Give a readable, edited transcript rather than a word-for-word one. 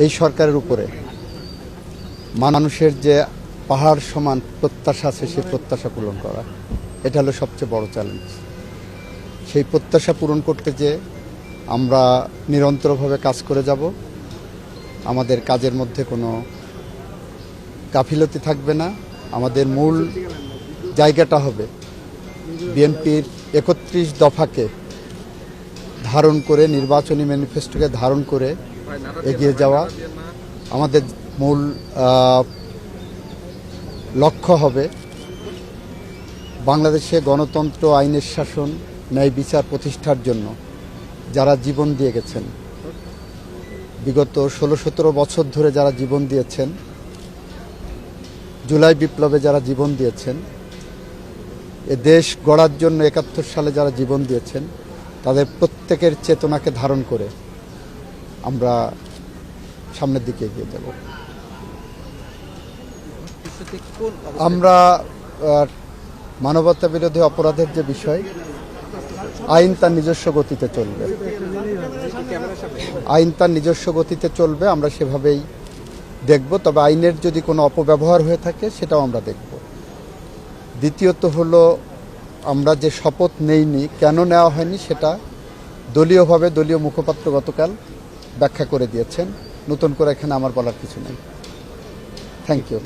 এই সরকারের উপরে মানুষের যে পাহাড় সমান প্রত্যাশা আছে সেই প্রত্যাশা পূরণ করা, এটা হলো সবচেয়ে বড় চ্যালেঞ্জ। সেই প্রত্যাশা পূরণ করতে যে আমরা নিরন্তরভাবে কাজ করে যাব। আমাদের কাজের মধ্যে কোনো গাফিলতি থাকবে না। আমাদের মূল জায়গাটা হবে বিএনপির ৩১ দফাকে ধারণ করে, নির্বাচনী ম্যানিফেস্টোকে ধারণ করে এগিয়ে যাওয়া। আমাদের মূল লক্ষ্য হবে বাংলাদেশে গণতন্ত্র, আইনের শাসন, ন্যায় বিচার প্রতিষ্ঠার জন্য যারা জীবন দিয়ে গেছেন, বিগত ১৬-১৭ বছর ধরে যারা জীবন দিয়েছেন, জুলাই বিপ্লবে যারা জীবন দিয়েছেন, এ দেশ গড়ার জন্য ৭১ সালে যারা জীবন দিয়েছেন, তাদের প্রত্যেকের চেতনাকে ধারণ করে আমরা সামনের দিকে এগিয়ে যাব। আমরা মানবতা বিরোধী অপরাধের যে বিষয়, আইন তার নিজস্ব গতিতে চলবে। আইন তার নিজস্ব গতিতে চলবে, আমরা সেভাবেই দেখব। তবে আইনের যদি কোনো অপব্যবহার হয়ে থাকে সেটাও আমরা দেখব। দ্বিতীয়ত হলো, আমরা যে শপথ নেইনি, কেন নেওয়া হয়নি সেটা দলীয়ভাবে দলীয় মুখপাত্র গতকাল ব্যাখ্যা করে দিয়েছেন। নতুন করে এখানে আমার বলার কিছু নেই। Thank you.